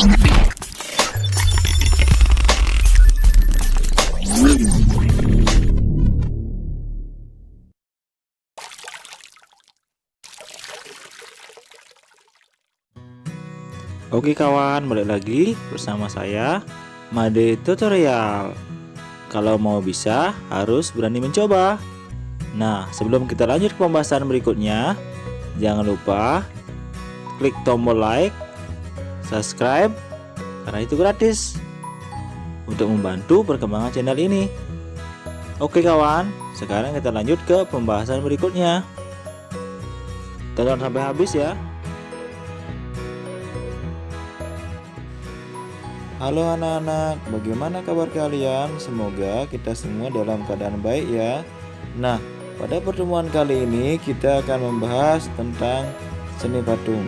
Oke kawan, balik lagi bersama saya Made Tutorial. Kalau mau bisa harus berani mencoba. Nah, sebelum kita lanjut ke pembahasan berikutnya, jangan lupa klik tombol like, subscribe, karena itu gratis untuk membantu perkembangan channel ini. Oke kawan, sekarang kita lanjut ke pembahasan berikutnya. Tonton sampai habis ya. Halo anak-anak, bagaimana kabar kalian? Semoga kita semua dalam keadaan baik ya. Nah, pada pertemuan kali ini kita akan membahas tentang seni patung.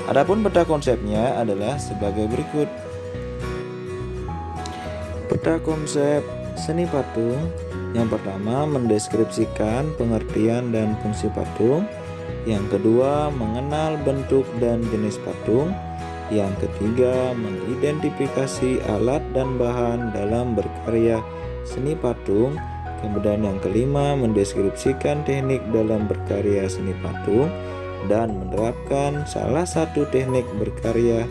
Adapun peta konsepnya adalah sebagai berikut. Peta konsep seni patung yang pertama mendeskripsikan pengertian dan fungsi patung. Yang kedua mengenal bentuk dan jenis patung. Yang ketiga, mengidentifikasi alat dan bahan dalam berkarya seni patung. Kemudian yang kelima, mendeskripsikan teknik dalam berkarya seni patung dan menerapkan salah satu teknik berkarya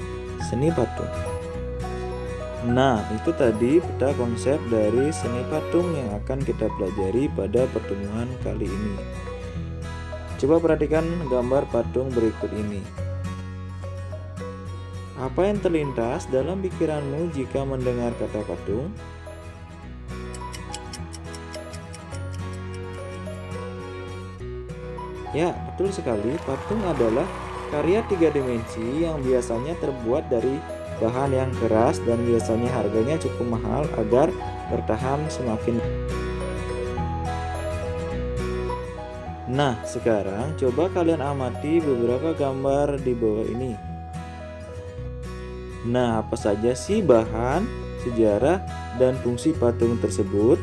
seni patung. Nah, itu tadi peta konsep dari seni patung yang akan kita pelajari pada pertemuan kali ini. Coba perhatikan gambar patung berikut ini. Apa yang terlintas dalam pikiranmu jika mendengar kata patung? Ya, betul sekali. Patung adalah karya 3 dimensi yang biasanya terbuat dari bahan yang keras dan biasanya harganya cukup mahal agar bertahan semakin. Nah, sekarang coba kalian amati beberapa gambar di bawah ini. Nah, apa saja sih bahan, sejarah, dan fungsi patung tersebut?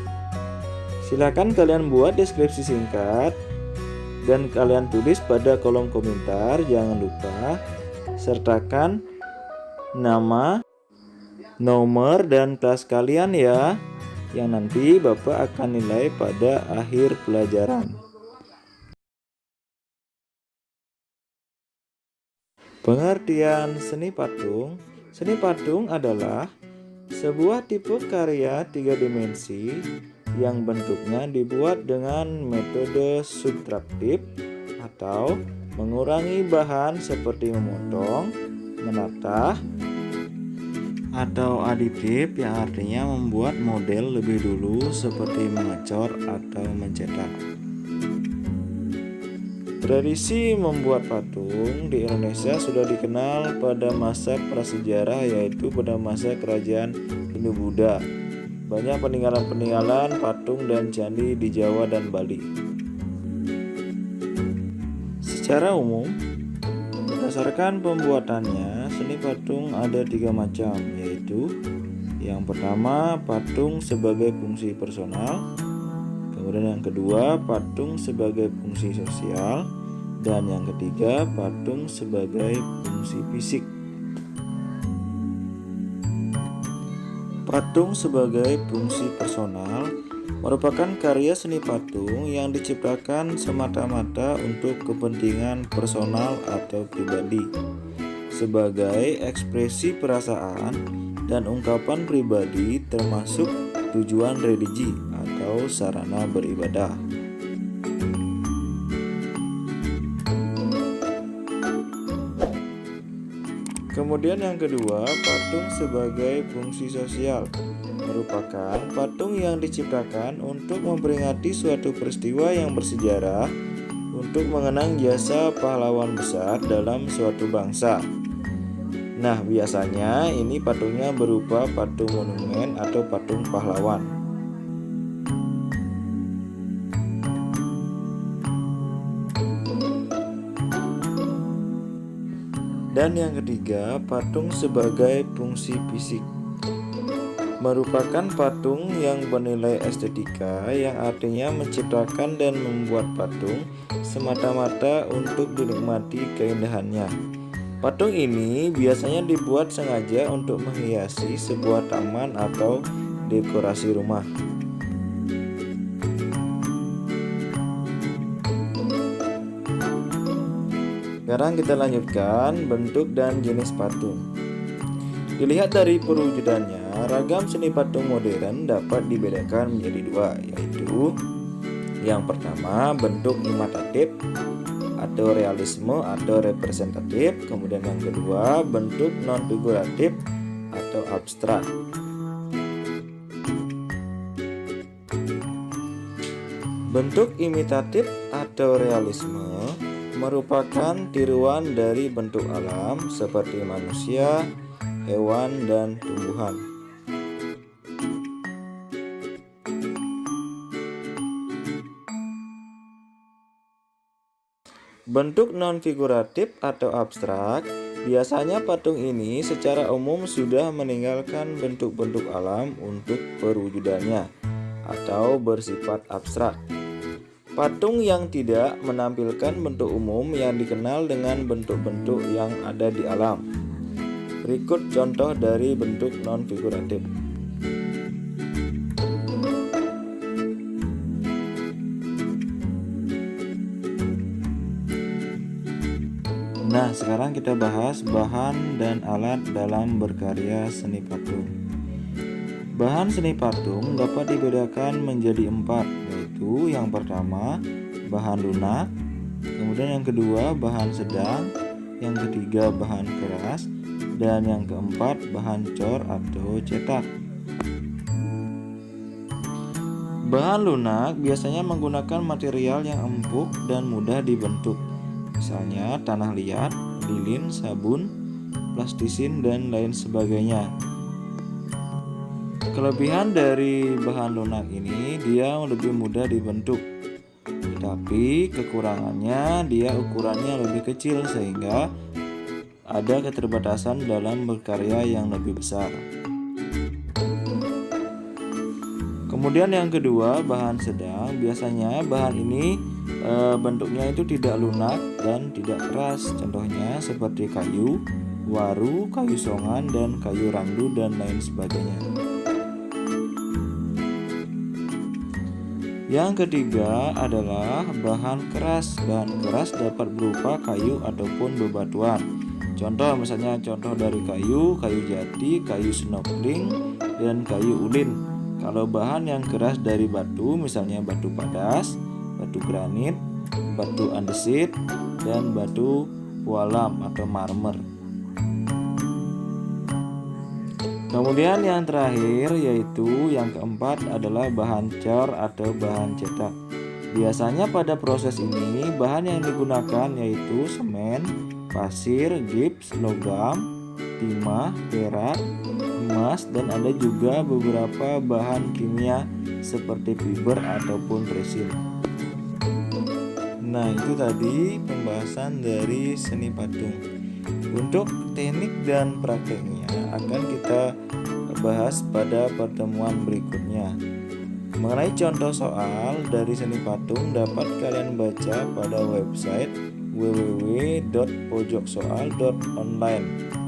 Silakan kalian buat deskripsi singkat dan kalian tulis pada kolom komentar. Jangan lupa sertakan nama, nomor, dan kelas kalian ya, yang nanti Bapak akan nilai pada akhir pelajaran. Pengertian seni patung. Seni patung adalah sebuah tipe karya 3 dimensi yang bentuknya dibuat dengan metode subtraktif atau mengurangi bahan seperti memotong, menata, atau aditif yang artinya membuat model lebih dulu seperti mengecor atau mencetak. Tradisi membuat patung di Indonesia sudah dikenal pada masa prasejarah, yaitu pada masa kerajaan Hindu-Buddha. Banyak peninggalan-peninggalan patung dan candi di Jawa dan Bali. Secara umum, berdasarkan pembuatannya, seni patung ada 3 macam, yaitu yang pertama patung sebagai fungsi personal, kemudian yang kedua patung sebagai fungsi sosial, dan yang ketiga patung sebagai fungsi fisik. Patung sebagai fungsi personal merupakan karya seni patung yang diciptakan semata-mata untuk kepentingan personal atau pribadi, sebagai ekspresi perasaan dan ungkapan pribadi termasuk tujuan religi atau sarana beribadah. Kemudian yang kedua, patung sebagai fungsi sosial merupakan patung yang diciptakan untuk memperingati suatu peristiwa yang bersejarah, untuk mengenang jasa pahlawan besar dalam suatu bangsa. Nah, biasanya ini patungnya berupa patung monumen atau patung pahlawan. Dan yang ketiga, patung sebagai fungsi fisik merupakan patung yang bernilai estetika, yang artinya menciptakan dan membuat patung semata-mata untuk dinikmati keindahannya. Patung ini biasanya dibuat sengaja untuk menghiasi sebuah taman atau dekorasi rumah. Sekarang kita lanjutkan bentuk dan jenis patung. Dilihat dari perwujudannya, ragam seni patung modern dapat dibedakan menjadi dua, yaitu yang pertama bentuk imitatif atau realisme atau representatif, kemudian yang kedua bentuk non figuratif atau abstrak. Bentuk imitatif atau realisme merupakan tiruan dari bentuk alam seperti manusia, hewan, dan tumbuhan. Bentuk non-figuratif atau abstrak, biasanya patung ini secara umum sudah meninggalkan bentuk-bentuk alam untuk perwujudannya atau bersifat abstrak. Patung yang tidak menampilkan bentuk umum yang dikenal dengan bentuk-bentuk yang ada di alam. Berikut contoh dari bentuk non-figuratif. Nah, sekarang kita bahas bahan dan alat dalam berkarya seni patung. Bahan seni patung dapat dibedakan menjadi 4, yaitu yang pertama bahan lunak, kemudian yang kedua bahan sedang, yang ketiga bahan keras, dan yang keempat bahan cor atau cetak. Bahan lunak biasanya menggunakan material yang empuk dan mudah dibentuk, misalnya tanah liat, lilin, sabun, plastisin, dan lain sebagainya. Kelebihan dari bahan lunak ini, dia lebih mudah dibentuk, tapi kekurangannya dia ukurannya lebih kecil sehingga ada keterbatasan dalam berkarya yang lebih besar. Kemudian yang kedua, bahan sedang. Biasanya bahan ini bentuknya itu tidak lunak dan tidak keras. Contohnya seperti kayu, waru, kayu songan, dan kayu randu, dan lain sebagainya. Yang ketiga adalah bahan keras. Bahan keras dapat berupa kayu ataupun bebatuan. Contoh misalnya dari kayu jati, kayu snorkeling, dan kayu ulin. Kalau bahan yang keras dari batu, misalnya batu padas, batu granit, batu andesit, dan batu pualam atau marmer. Kemudian yang terakhir yaitu yang keempat adalah bahan cor atau bahan cetak. Biasanya pada proses ini bahan yang digunakan yaitu semen, pasir, gips, logam, timah, perak, emas, dan ada juga beberapa bahan kimia seperti fiber ataupun resin. Nah, itu tadi pembahasan dari seni patung. Untuk teknik dan prakteknya akan kita bahas pada pertemuan berikutnya. Mengenai contoh soal dari seni patung dapat kalian baca pada website www.pojoksoal.online.